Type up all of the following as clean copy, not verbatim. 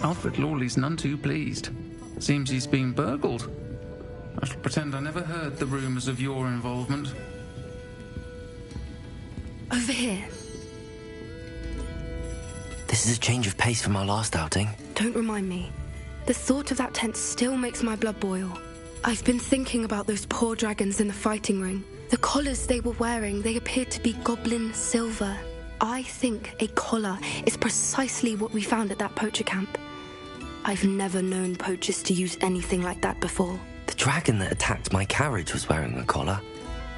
Alfred Lawley's none too pleased. Seems he's been burgled. I shall pretend I never heard the rumours of your involvement. Over here. This is a change of pace from our last outing. Don't remind me. The thought of that tent still makes my blood boil. I've been thinking about those poor dragons in the fighting ring. The collars they were wearing, they appeared to be goblin silver. I think a collar is precisely what we found at that poacher camp. I've never known poachers to use anything like that before. The dragon that attacked my carriage was wearing a collar,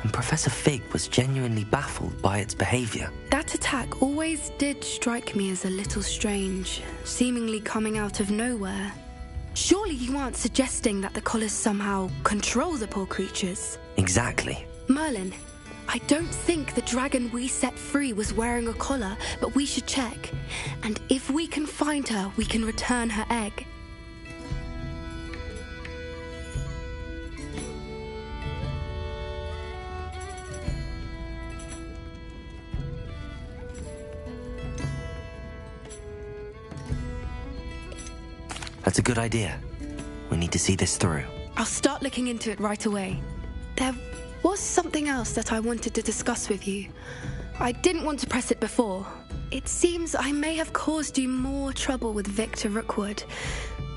and Professor Fig was genuinely baffled by its behaviour. That attack always did strike me as a little strange, seemingly coming out of nowhere. Surely you aren't suggesting that the collars somehow control the poor creatures? Exactly. Merlin, I don't think the dragon we set free was wearing a collar, but we should check. And if we can find her, we can return her egg. That's a good idea. We need to see this through. I'll start looking into it right away. There was something else that I wanted to discuss with you. I didn't want to press it before. It seems I may have caused you more trouble with Victor Rookwood.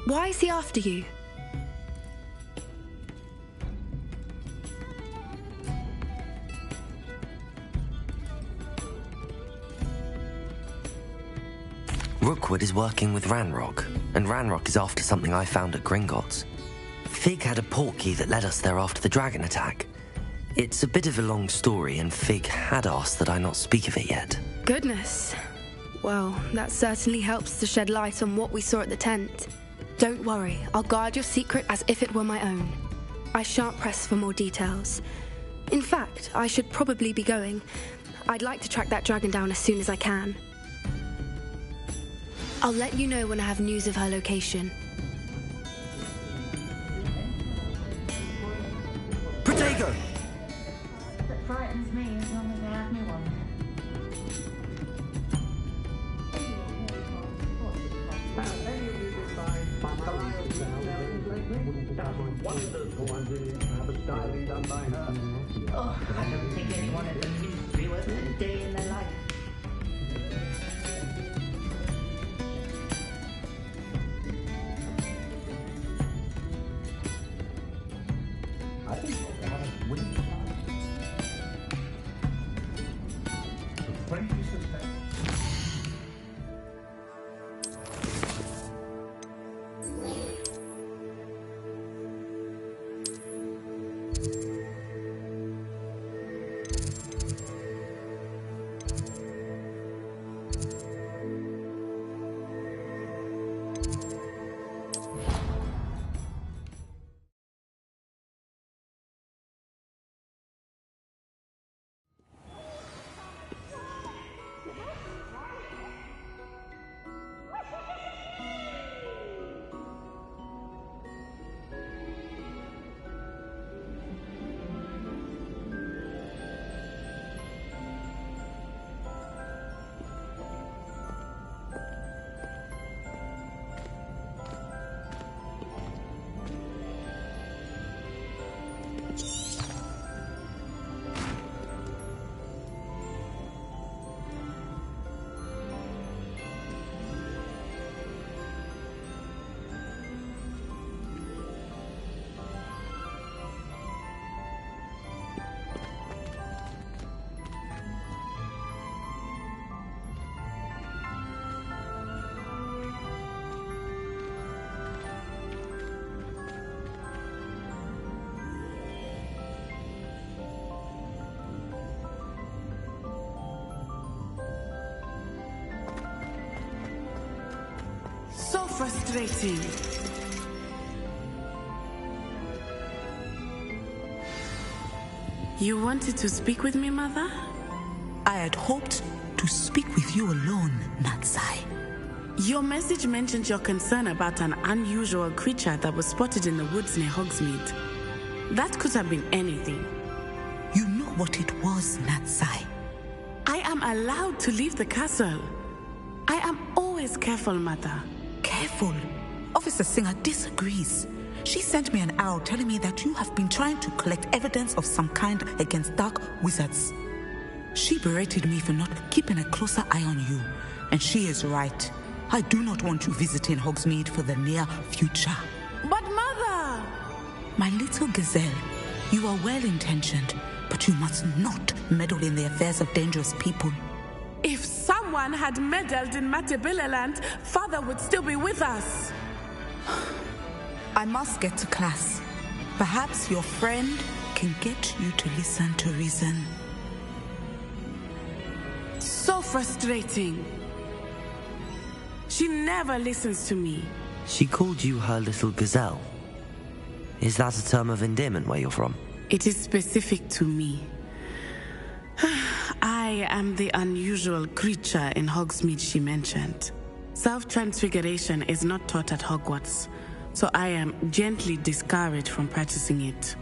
Why is he after you? Rookwood is working with Ranrock, and Ranrock is after something I found at Gringotts. Fig had a portkey that led us there after the dragon attack. It's a bit of a long story, and Fig had asked that I not speak of it yet. Goodness. Well, that certainly helps to shed light on what we saw at the tent. Don't worry, I'll guard your secret as if it were my own. I shan't press for more details. In fact, I should probably be going. I'd like to track that dragon down as soon as I can. I'll let you know when I have news of her location. Protego! That frightens me as long as they have me one. Oh, I don't think anyone at the ministry was a day in their life. So frustrating. You wanted to speak with me, Mother? I had hoped to speak with you alone, Natsai. Your message mentioned your concern about an unusual creature that was spotted in the woods near Hogsmeade. That could have been anything. You know what it was, Natsai. I am allowed to leave the castle. I am always careful, Mother. Careful. careful. Officer Singer disagrees. She sent me an arrow telling me that you have been trying to collect evidence of some kind against dark wizards. She berated me for not keeping a closer eye on you, and she is right. I do not want you visiting Hogsmeade for the near future. But Mother! My little gazelle, you are well-intentioned, but you must not meddle in the affairs of dangerous people. If someone had meddled in Matabeleland, Father would still be with us. I must get to class. Perhaps your friend can get you to listen to reason. So frustrating. She never listens to me. She called you her little gazelle. Is that a term of endearment where you're from? It is specific to me. I am the unusual creature in Hogsmeade she mentioned. Self-transfiguration is not taught at Hogwarts, so I am gently discouraged from practicing it.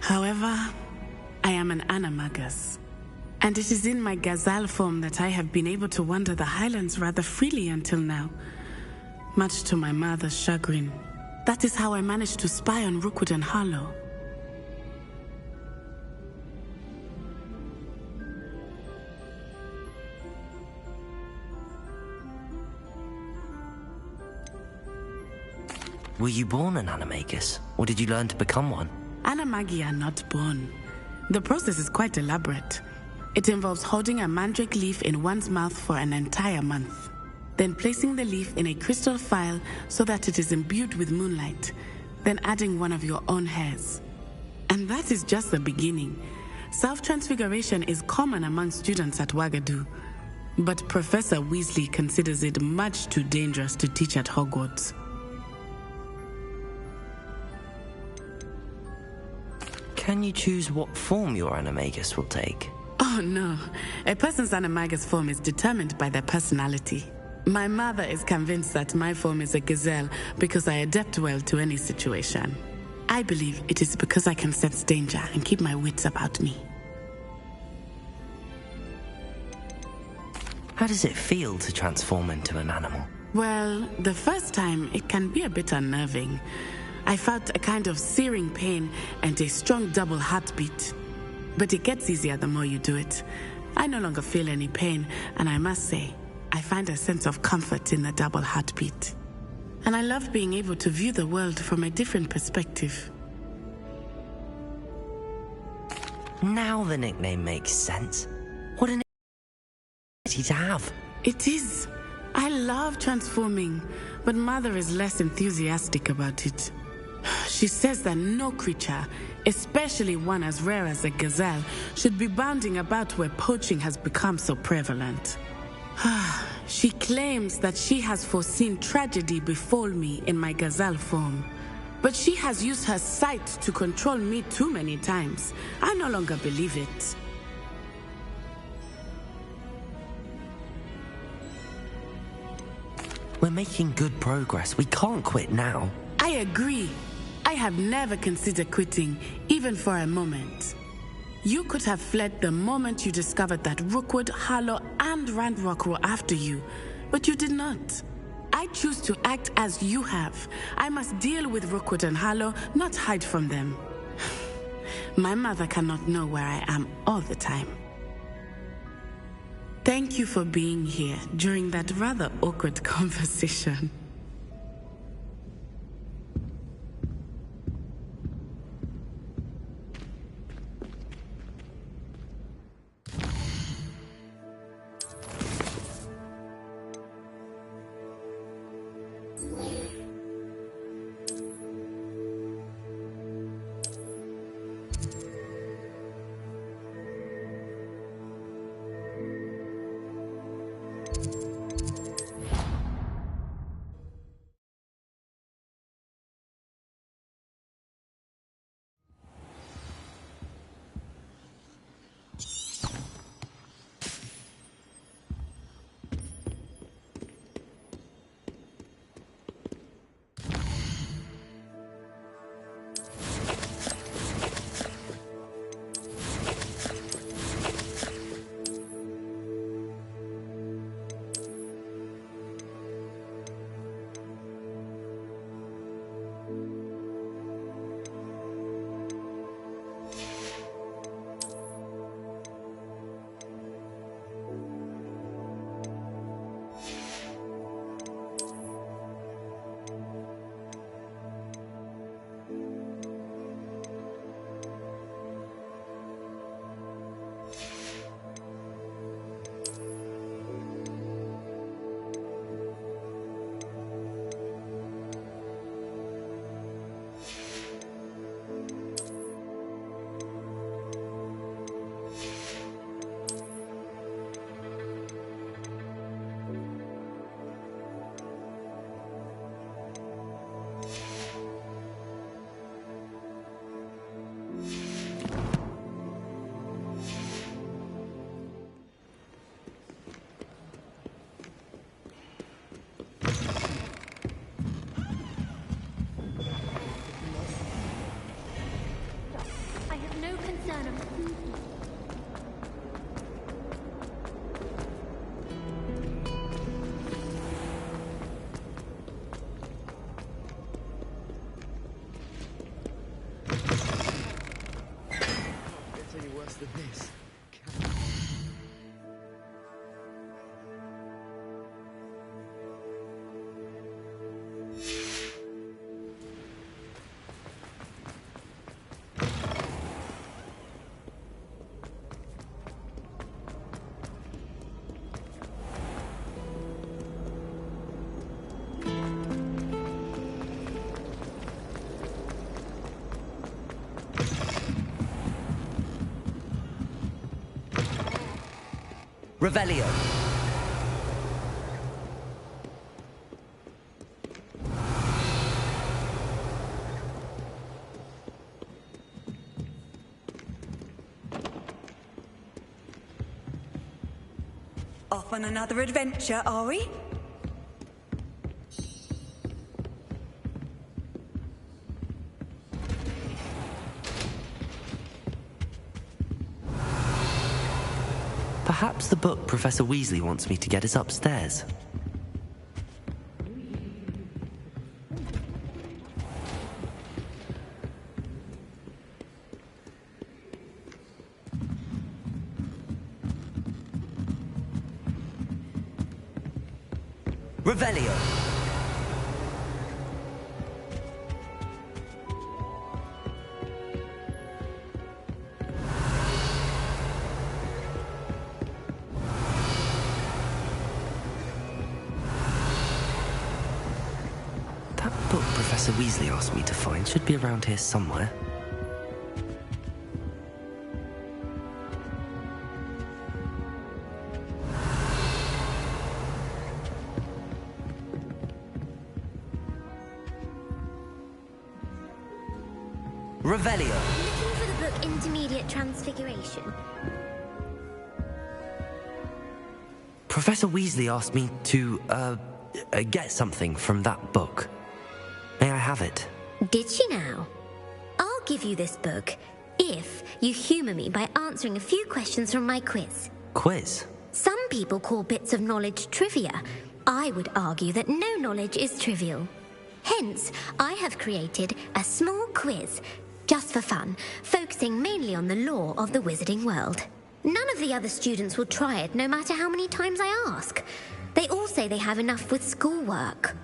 However, I am an animagus, and it is in my gazelle form that I have been able to wander the Highlands rather freely until now, much to my mother's chagrin. That is how I managed to spy on Rookwood and Harlow. Were you born an animagus, or did you learn to become one? Animagi are not born. The process is quite elaborate. It involves holding a mandrake leaf in one's mouth for an entire month, then placing the leaf in a crystal phial so that it is imbued with moonlight, then adding one of your own hairs. And that is just the beginning. Self-transfiguration is common among students at Wagadu, but Professor Weasley considers it much too dangerous to teach at Hogwarts. Can you choose what form your animagus will take? Oh no, a person's animagus form is determined by their personality. My mother is convinced that my form is a gazelle because I adapt well to any situation. I believe it is because I can sense danger and keep my wits about me. How does it feel to transform into an animal? Well, the first time it can be a bit unnerving. I felt a kind of searing pain and a strong double heartbeat. But it gets easier the more you do it. I no longer feel any pain, and I must say, I find a sense of comfort in the double heartbeat. And I love being able to view the world from a different perspective. Now the nickname makes sense. What an ability to have. It is. I love transforming, but Mother is less enthusiastic about it. She says that no creature, especially one as rare as a gazelle, should be bounding about where poaching has become so prevalent. She claims that she has foreseen tragedy befall me in my gazelle form. But she has used her sight to control me too many times. I no longer believe it. We're making good progress. We can't quit now. I agree. I have never considered quitting, even for a moment. You could have fled the moment you discovered that Rookwood, Harlow, and Ranrock were after you, but you did not. I choose to act as you have. I must deal with Rookwood and Harlow, not hide from them. My mother cannot know where I am all the time. Thank you for being here during that rather awkward conversation. for this. Revelio. Off on another adventure, are we? Perhaps the book Professor Weasley wants me to get is upstairs. Revelio. That book Professor Weasley asked me to find should be around here somewhere. Revelio. Looking for the book Intermediate Transfiguration. Professor Weasley asked me to, get something from that book. May I have it? Did she now? I'll give you this book if you humour me by answering a few questions from my quiz. Quiz? Some people call bits of knowledge trivia. I would argue that no knowledge is trivial. Hence, I have created a small quiz, just for fun, focusing mainly on the lore of the wizarding world. None of the other students will try it, no matter how many times I ask. They all say they have enough with schoolwork.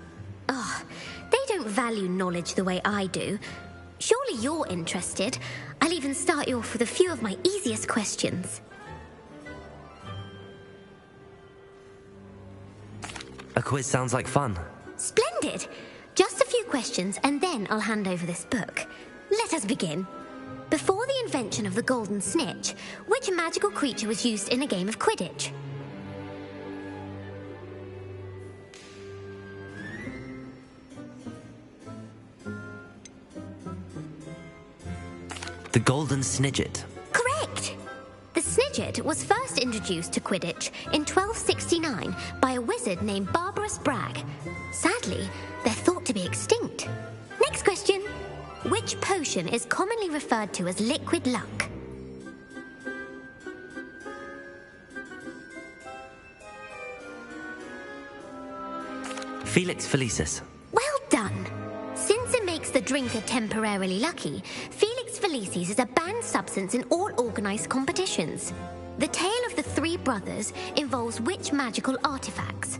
Ugh, they don't value knowledge the way I do. Surely you're interested. I'll even start you off with a few of my easiest questions. A quiz sounds like fun. Splendid! Just a few questions, and then I'll hand over this book. Let us begin. Before the invention of the golden snitch, which magical creature was used in a game of Quidditch? The golden snidget. Correct! The snidget was first introduced to Quidditch in 1269 by a wizard named Barbarous Bragg. Sadly, they're thought to be extinct. Next question. Which potion is commonly referred to as liquid luck? Felix Felicis. Well done! Since it makes the drinker temporarily lucky, Felix Felicis is a banned substance in all organised competitions. The tale of the three brothers involves which magical artifacts?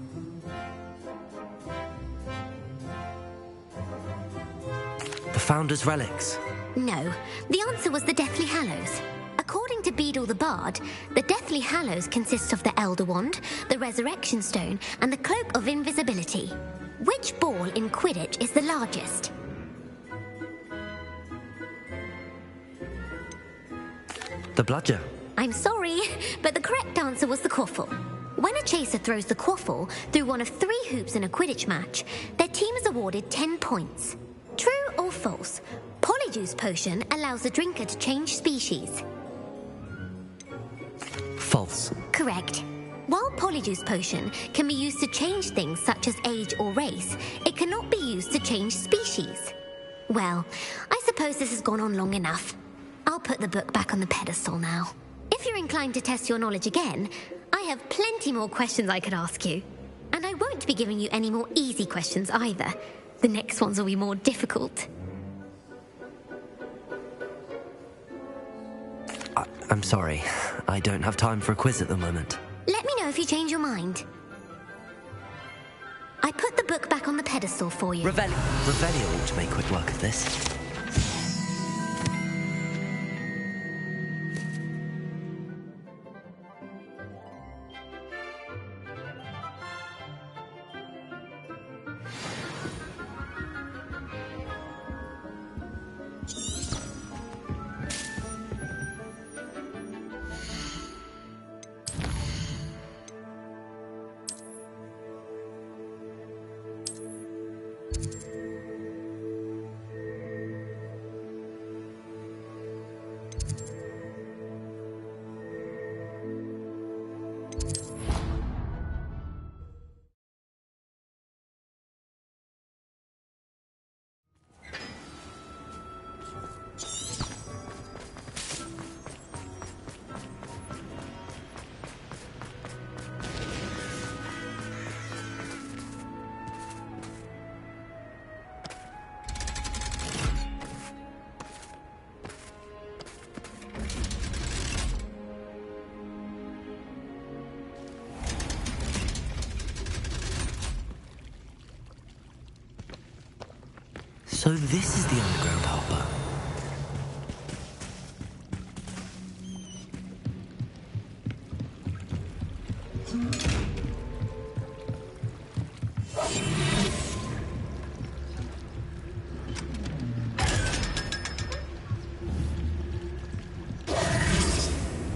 The Founder's Relics. No, the answer was the Deathly Hallows. According to Beadle the Bard, the Deathly Hallows consists of the Elder Wand, the Resurrection Stone, and the Cloak of Invisibility. Which ball in Quidditch is the largest? The Bludger. I'm sorry, but the correct answer was the quaffle. When a chaser throws the quaffle through one of 3 hoops in a Quidditch match, their team is awarded 10 points. True or false? Polyjuice Potion allows the drinker to change species. False. Correct. While Polyjuice Potion can be used to change things such as age or race, it cannot be used to change species. Well, I suppose this has gone on long enough. I'll put the book back on the pedestal now. If you're inclined to test your knowledge again, I have plenty more questions I could ask you. And I won't be giving you any more easy questions either. The next ones will be more difficult. I'm sorry. I don't have time for a quiz at the moment. Let me know if you change your mind. I put the book back on the pedestal for you. Revelio ought to make quick work of this. So this is the underground harbor.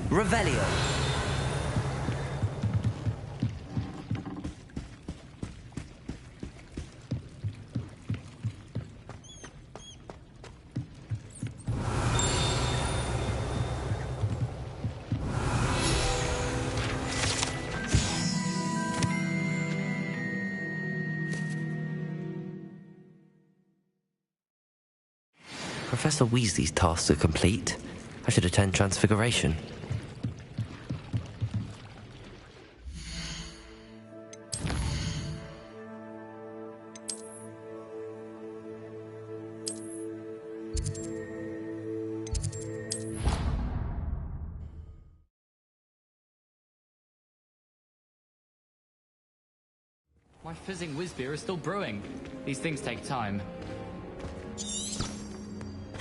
Revelio. Professor Weasley's tasks are complete. I should attend Transfiguration. My fizzing whiz beer is still brewing. These things take time.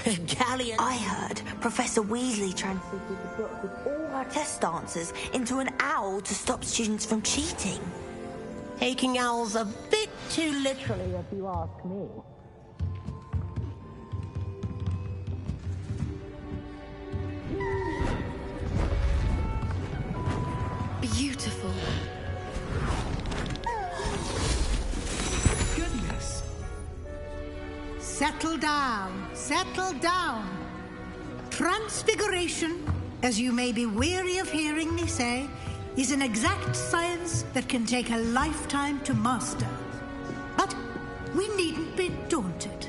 Galleon. I heard Professor Weasley translated the book with all her test answers into an owl to stop students from cheating. Taking owls a bit too literally, if you ask me. Beautiful. Goodness. Settle down. Settle down. Transfiguration, as you may be weary of hearing me say, is an exact science that can take a lifetime to master. But we needn't be daunted.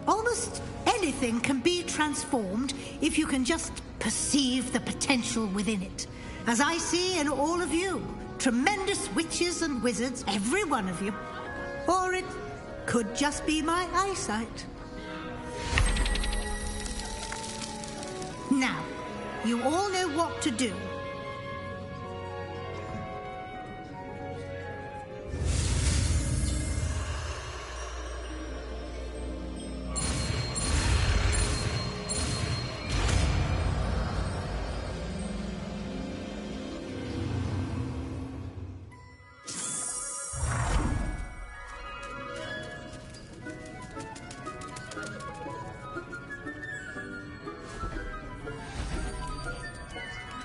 Almost anything can be transformed if you can just perceive the potential within it. As I see in all of you, tremendous witches and wizards, every one of you. Or it could just be my eyesight. Now, you all know what to do.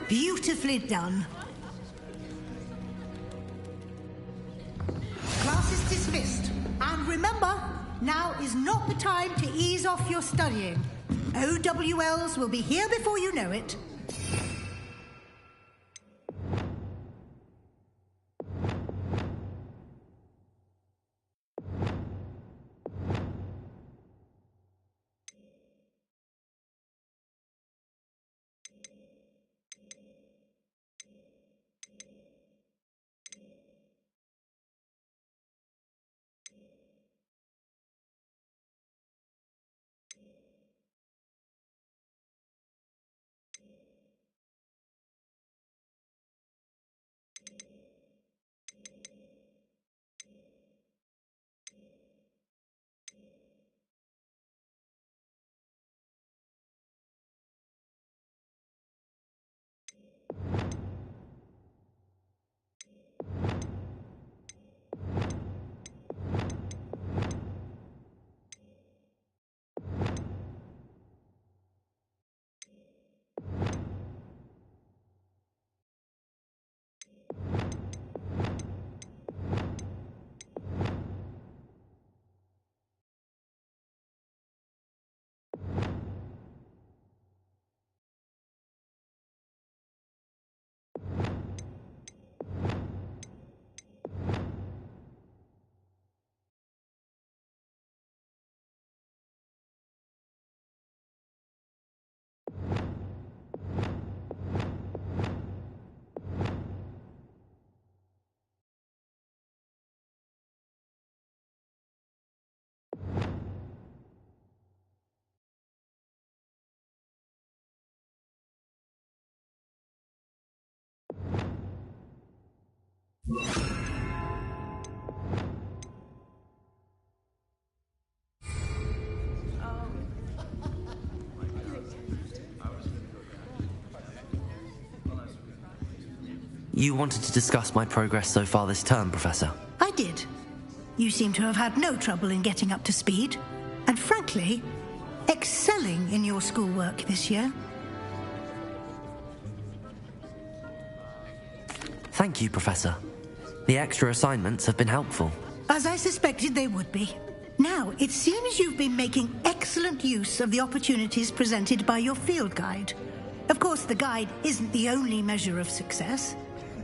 Beautifully done. Class is dismissed. And remember, now is not the time to ease off your studying. OWLs will be here before you know it. You wanted to discuss my progress so far this term, Professor? I did. You seem to have had no trouble in getting up to speed, and frankly, excelling in your schoolwork this year. Thank you, Professor. The extra assignments have been helpful. As I suspected they would be. Now, it seems you've been making excellent use of the opportunities presented by your field guide. Of course, the guide isn't the only measure of success.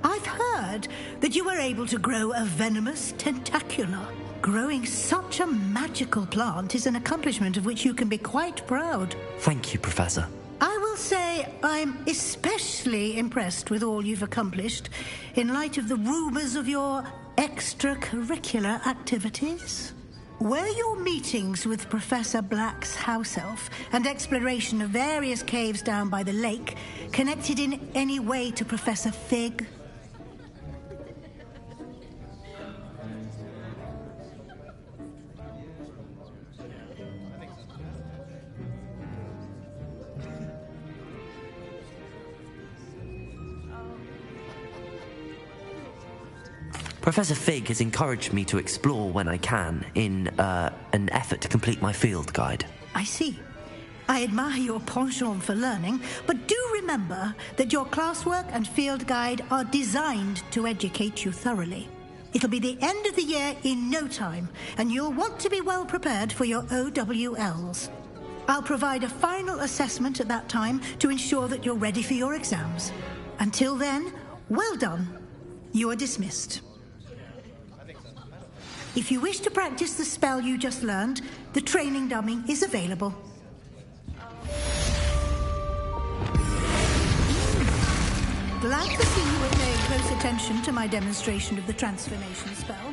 I've heard that you were able to grow a venomous tentacula. Growing such a magical plant is an accomplishment of which you can be quite proud. Thank you, Professor. I will say I'm especially impressed with all you've accomplished in light of the rumors of your extracurricular activities. Were your meetings with Professor Black's house elf and exploration of various caves down by the lake connected in any way to Professor Fig? Professor Fig has encouraged me to explore when I can in an effort to complete my field guide. I see. I admire your penchant for learning, but do remember that your classwork and field guide are designed to educate you thoroughly. It'll be the end of the year in no time, and you'll want to be well prepared for your OWLs. I'll provide a final assessment at that time to ensure that you're ready for your exams. Until then, well done. You are dismissed. If you wish to practice the spell you just learned, the training dummy is available. Glad to see you were paying close attention to my demonstration of the transformation spell.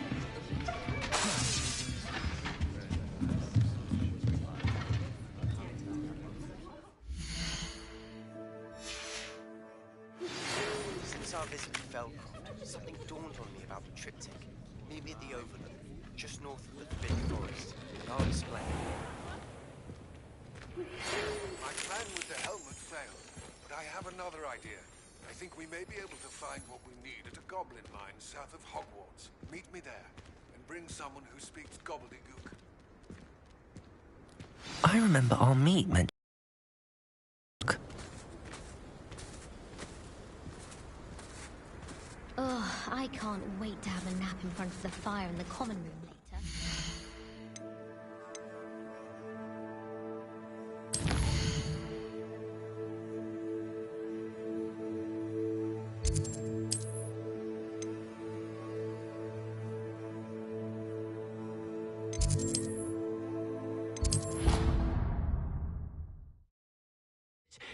Since our visit to Felcroft, something dawned on me about the triptych. Meet me at the Overlook, just north of the Forbidden Forest, and I'll explain. My plan with the helmet failed, but I have another idea. I think we may be able to find what we need at a goblin mine south of Hogwarts. Meet me there, and bring someone who speaks gobbledygook. I remember our meet meant... Oh, I can't wait to have a nap in front of the fire in the common room later.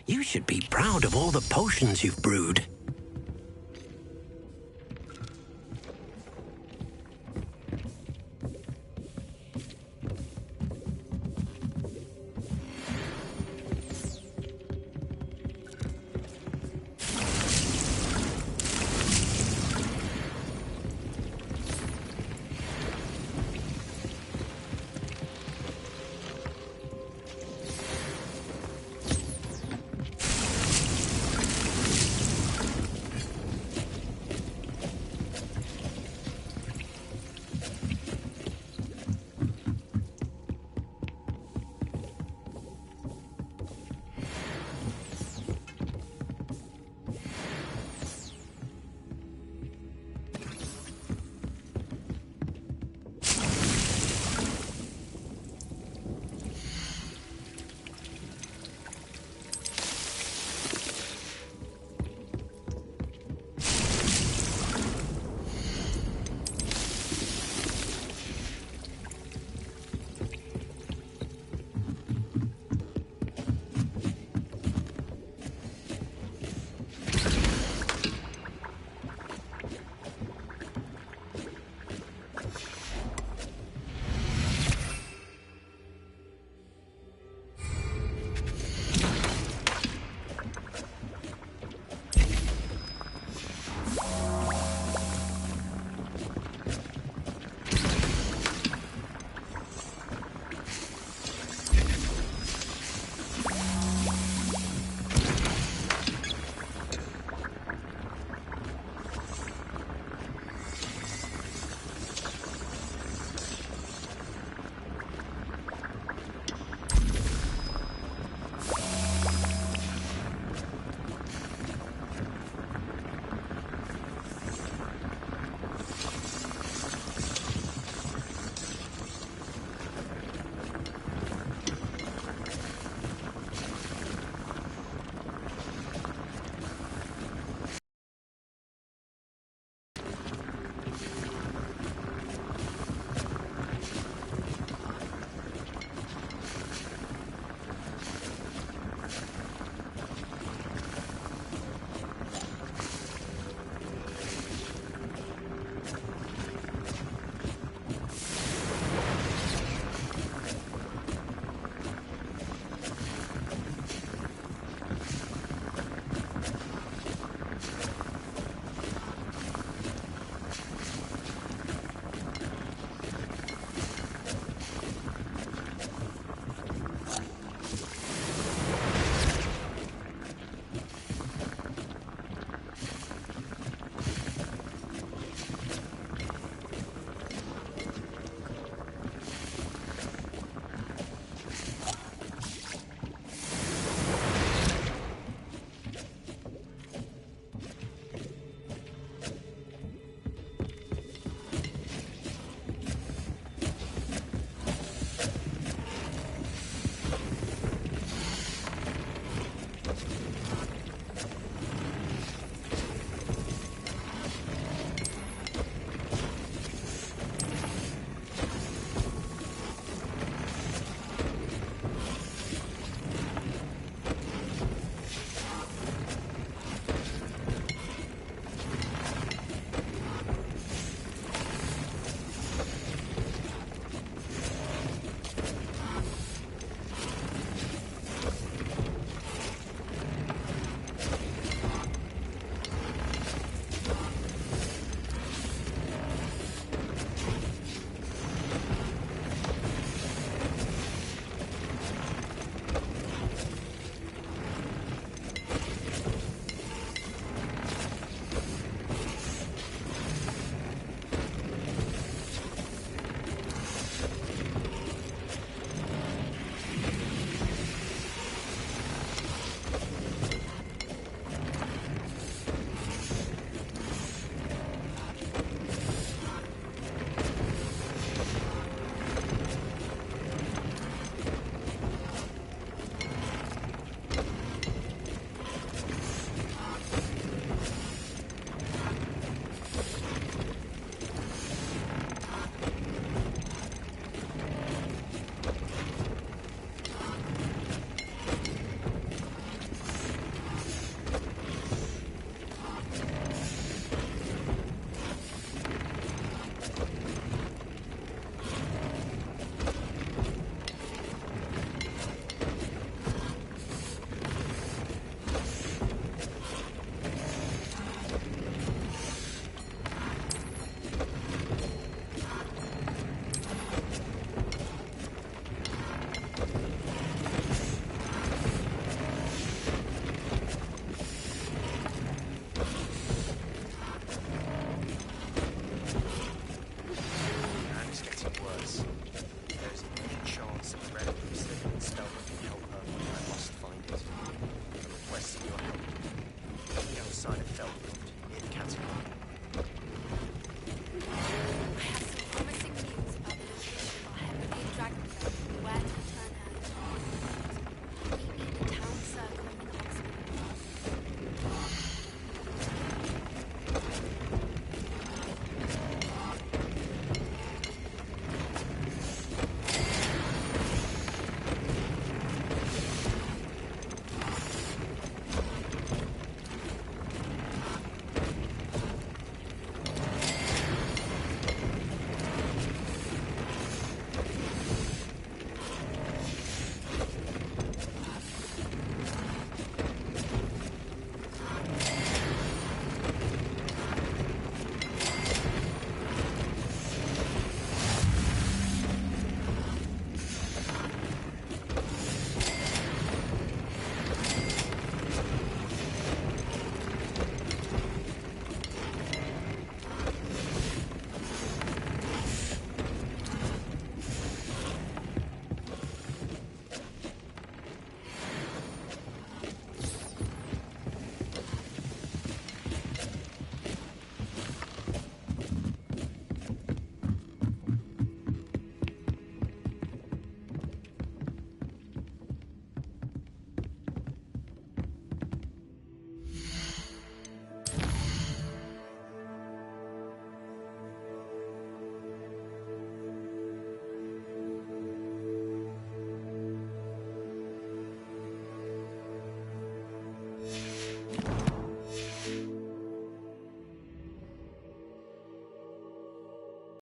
You should be proud of all the potions you've brewed.